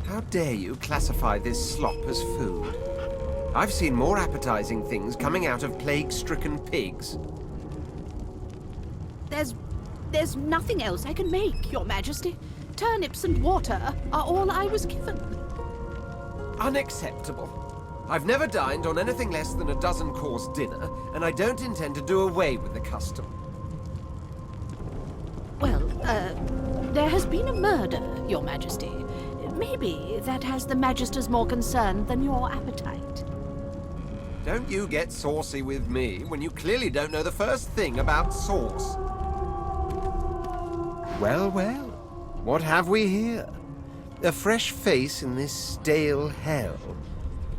How dare you classify this slop as food? I've seen more appetizing things coming out of plague-stricken pigs. There's nothing else I can make, Your Majesty. Turnips and water are all I was given. Unacceptable. I've never dined on anything less than a dozen-course dinner, and I don't intend to do away with the custom. Well, there has been a murder, Your Majesty. Maybe that has the Magisters more concerned than your appetite. Don't you get saucy with me when you clearly don't know the first thing about sauce. Well, well, what have we here? A fresh face in this stale hell.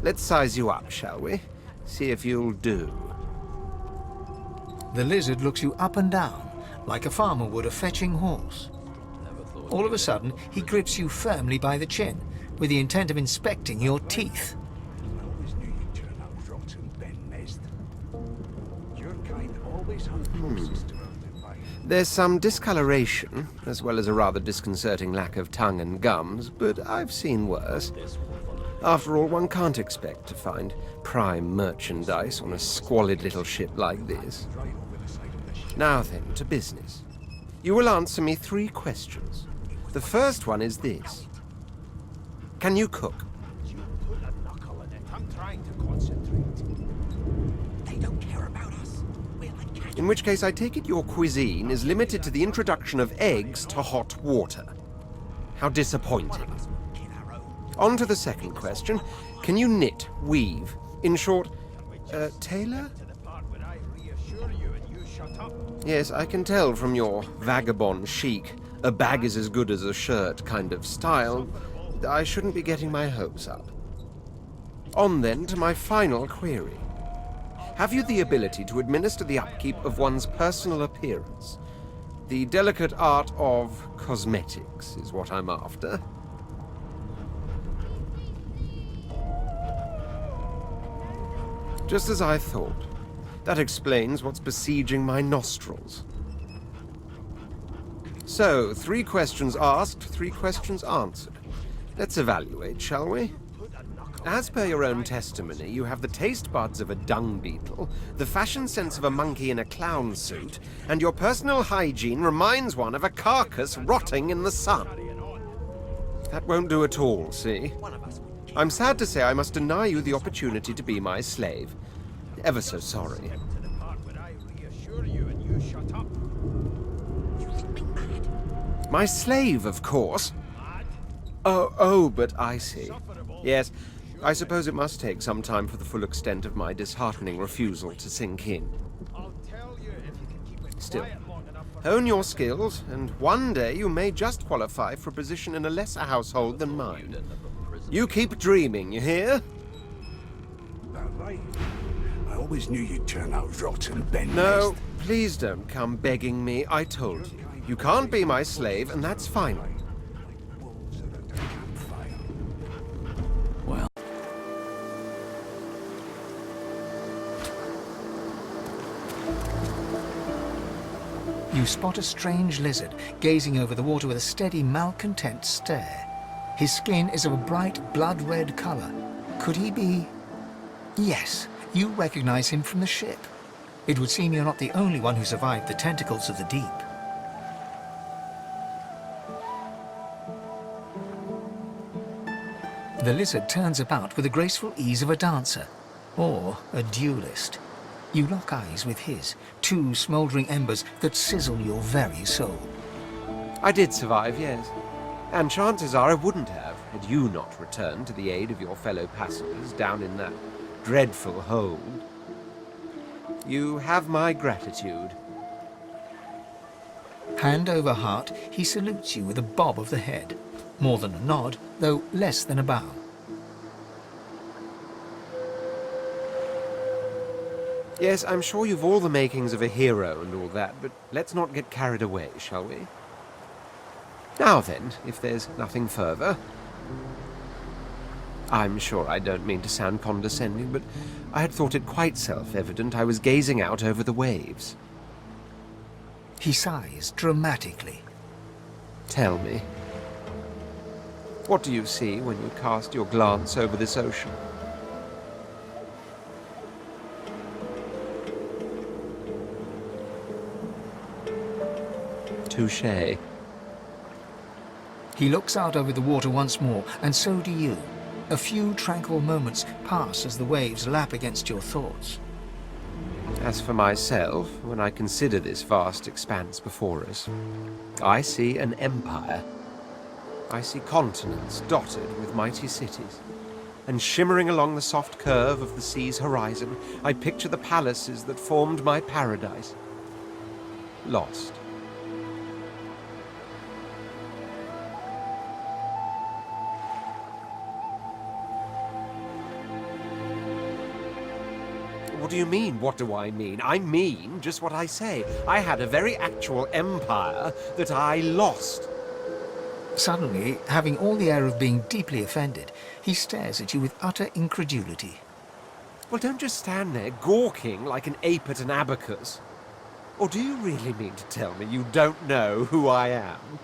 Let's size you up, shall we? See if you'll do. The lizard looks you up and down, like a farmer would a fetching horse. All of a sudden, he grips you firmly by the chin, with the intent of inspecting your teeth. I always knew you'd turn out rotten, Ben Mezd. Your kind always hunt closest to our divine. There's some discoloration, as well as a rather disconcerting lack of tongue and gums, but I've seen worse. After all, one can't expect to find prime merchandise on a squalid little ship like this. Now then, to business. You will answer me 3 questions. The first one is this. Can you cook? You put a knuckle in it. I'm trying to concentrate. They don't care about us. We're like cats. In which case, I take it your cuisine is limited to the introduction of eggs to hot water. How disappointing. On to the second question. Can you knit, weave? In short, tailor? Yes, I can tell from your vagabond chic, a bag is as good as a shirt kind of style. I shouldn't be getting my hopes up. On then to my final query. Have you the ability to administer the upkeep of one's personal appearance? The delicate art of cosmetics is what I'm after. Just as I thought. That explains what's besieging my nostrils. So, 3 questions asked, 3 questions answered. Let's evaluate, shall we? As per your own testimony, you have the taste buds of a dung beetle, the fashion sense of a monkey in a clown suit, and your personal hygiene reminds one of a carcass rotting in the sun. That won't do at all, see? I'm sad to say I must deny you the opportunity to be my slave. Ever so sorry. My slave, of course. Oh, but I see. Yes, I suppose it must take some time for the full extent of my disheartening refusal to sink in. Still, hone your skills, and one day you may just qualify for a position in a lesser household than mine. You keep dreaming, you hear? That right? I always knew you'd turn out rotten, Ben No, Mezd. please don't come begging me. I told you. You can't be my slave, and that's fine. Wolves around a campfire. Well, you spot a strange lizard gazing over the water with a steady, malcontent stare. His skin is of a bright, blood-red color. Could he be... Yes, you recognize him from the ship. It would seem you're not the only one who survived the tentacles of the deep. The lizard turns about with the graceful ease of a dancer, or a duelist. You lock eyes with his, 2 smouldering embers that sizzle your very soul. I did survive, yes. And chances are I wouldn't have, had you not returned to the aid of your fellow passengers down in that dreadful hole. You have my gratitude. Hand over heart, he salutes you with a bob of the head. More than a nod, though less than a bow. Yes, I'm sure you've all the makings of a hero and all that, but let's not get carried away, shall we? Now then, if there's nothing further... I'm sure I don't mean to sound condescending, but I had thought it quite self-evident I was gazing out over the waves. He sighs dramatically. Tell me. What do you see when you cast your glance over this ocean? Touché. He looks out over the water once more, and so do you. A few tranquil moments pass as the waves lap against your thoughts. As for myself, when I consider this vast expanse before us, I see an empire. I see continents dotted with mighty cities, and shimmering along the soft curve of the sea's horizon, I picture the palaces that formed my paradise. Lost. What do you mean, what do I mean? I mean just what I say. I had a very actual empire that I lost. Suddenly, having all the air of being deeply offended, he stares at you with utter incredulity. Well, don't just stand there gawking like an ape at an abacus. Or do you really mean to tell me you don't know who I am?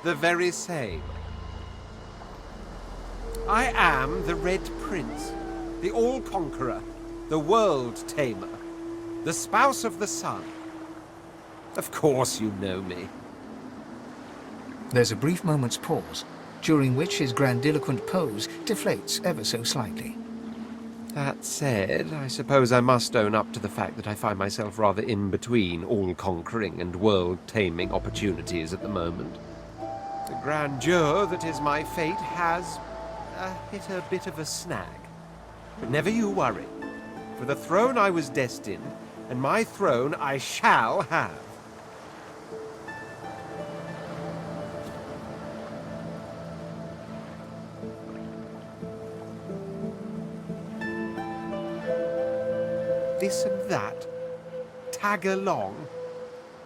The very same. I am the Red Prince, the All-Conqueror, the World-Tamer, the Spouse of the Sun. Of course you know me. There's a brief moment's pause, during which his grandiloquent pose deflates ever so slightly. That said, I suppose I must own up to the fact that I find myself rather in between all-conquering and world-taming opportunities at the moment. The grandeur that is my fate has hit a bit of a snag. But never you worry. For the throne I was destined, and my throne I shall have. This and that. Tag along.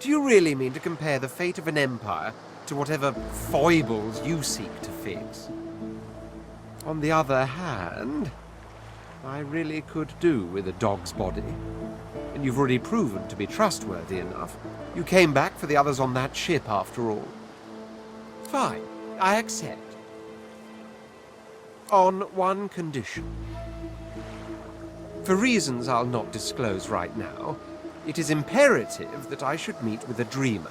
Do you really mean to compare the fate of an empire to whatever foibles you seek to fix? On the other hand, I really could do with a dog's body. And you've already proven to be trustworthy enough. You came back for the others on that ship, after all. Fine, I accept. On one condition. For reasons I'll not disclose right now, it is imperative that I should meet with a dreamer,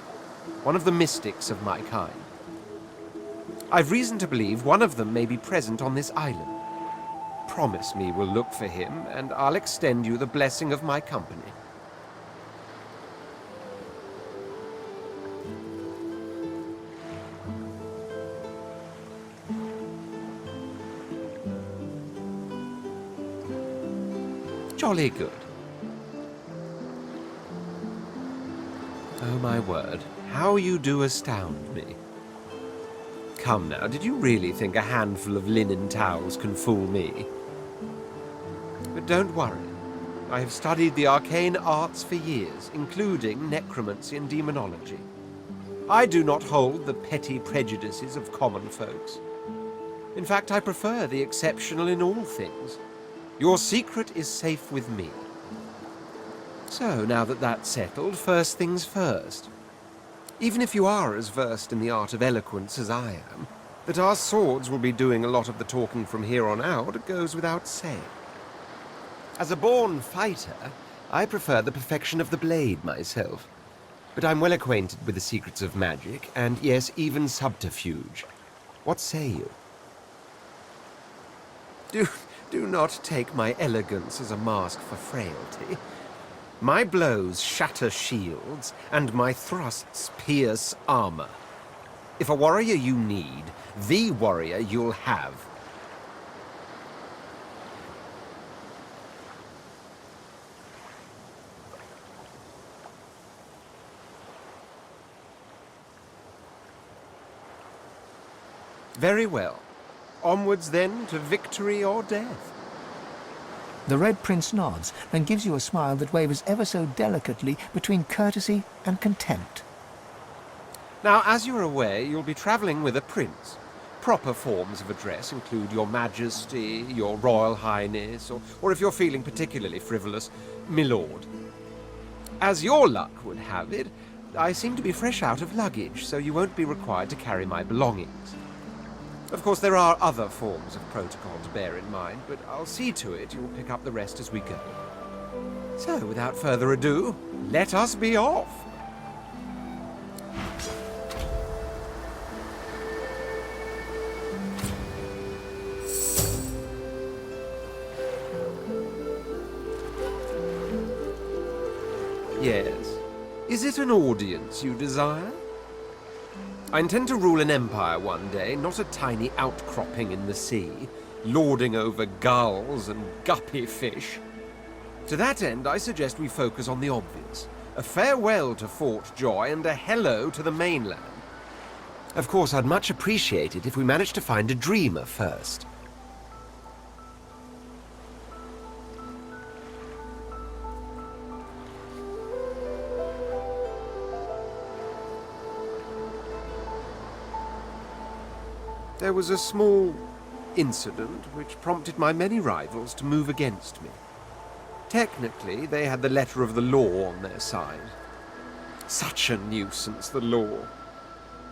one of the mystics of my kind. I've reason to believe one of them may be present on this island. Promise me we'll look for him, and I'll extend you the blessing of my company. Jolly good. Oh my word, how you do astound me. Come now, did you really think a handful of linen towels can fool me? But don't worry. I have studied the arcane arts for years, including necromancy and demonology. I do not hold the petty prejudices of common folks. In fact, I prefer the exceptional in all things. Your secret is safe with me. So, now that that's settled, first things first. Even if you are as versed in the art of eloquence as I am, that our swords will be doing a lot of the talking from here on out goes without saying. As a born fighter, I prefer the perfection of the blade myself. But I'm well acquainted with the secrets of magic, and yes, even subterfuge. What say you? Do not take my elegance as a mask for frailty. My blows shatter shields, and my thrusts pierce armor. If a warrior you need, the warrior you'll have. Very well. Onwards then to victory or death. The Red Prince nods and gives you a smile that wavers ever so delicately between courtesy and contempt. Now, as you're aware, you'll be traveling with a prince. proper forms of address include Your Majesty, Your Royal Highness, or if you're feeling particularly frivolous, Milord. As your luck would have it, I seem to be fresh out of luggage, so you won't be required to carry my belongings. Of course, there are other forms of protocol to bear in mind, but I'll see to it you'll pick up the rest as we go. So, without further ado, let us be off! Yes. Is it an audience you desire? I intend to rule an empire one day, not a tiny outcropping in the sea, lording over gulls and guppy fish. To that end, I suggest we focus on the obvious. A farewell to Fort Joy and a hello to the mainland. Of course, I'd much appreciate it if we managed to find a dreamer first. There was a small incident which prompted my many rivals to move against me. Technically, they had the letter of the law on their side. Such a nuisance, the law.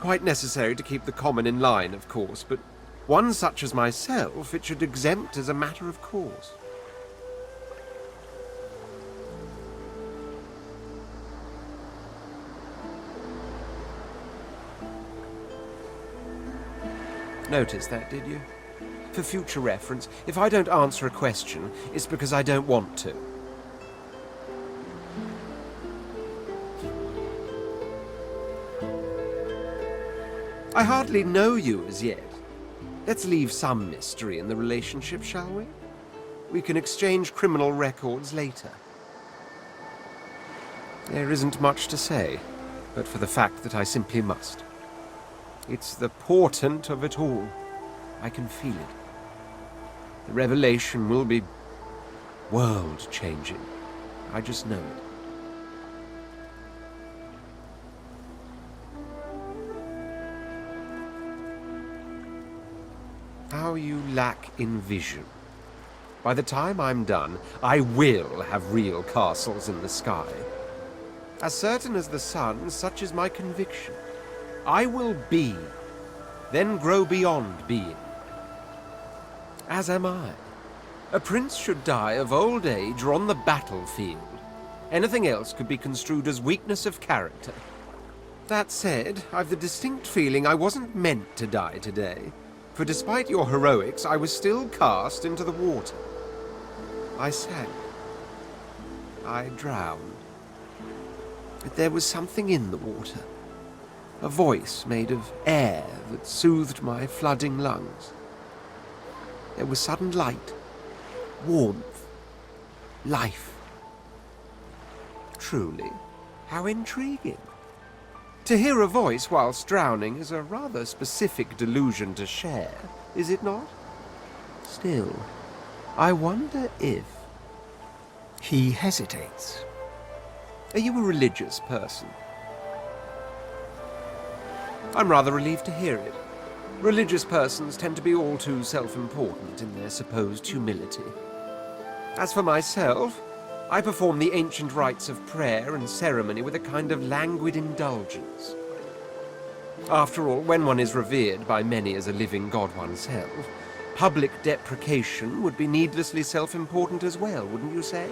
Quite necessary to keep the common in line, of course, but one such as myself it should exempt as a matter of course. Notice that, did you? For future reference, if I don't answer a question, it's because I don't want to. I hardly know you as yet. Let's leave some mystery in the relationship, shall we? We can exchange criminal records later. There isn't much to say, but for the fact that I simply must. It's the portent of it all. I can feel it. The revelation will be world-changing. I just know it. How you lack in vision. By the time I'm done, I will have real castles in the sky. As certain as the sun, such is my conviction. I will be, then grow beyond being. As am I. A prince should die of old age or on the battlefield. Anything else could be construed as weakness of character. That said, I've the distinct feeling I wasn't meant to die today, for despite your heroics, I was still cast into the water. I sank. I drowned. But there was something in the water. A voice made of air that soothed my flooding lungs. There was sudden light, warmth, life. Truly, how intriguing. To hear a voice whilst drowning is a rather specific delusion to share, is it not? Still, I wonder if... He hesitates. Are you a religious person? I'm rather relieved to hear it. Religious persons tend to be all too self-important in their supposed humility. As for myself, I perform the ancient rites of prayer and ceremony with a kind of languid indulgence. After all, when one is revered by many as a living god oneself, public deprecation would be needlessly self-important as well, wouldn't you say?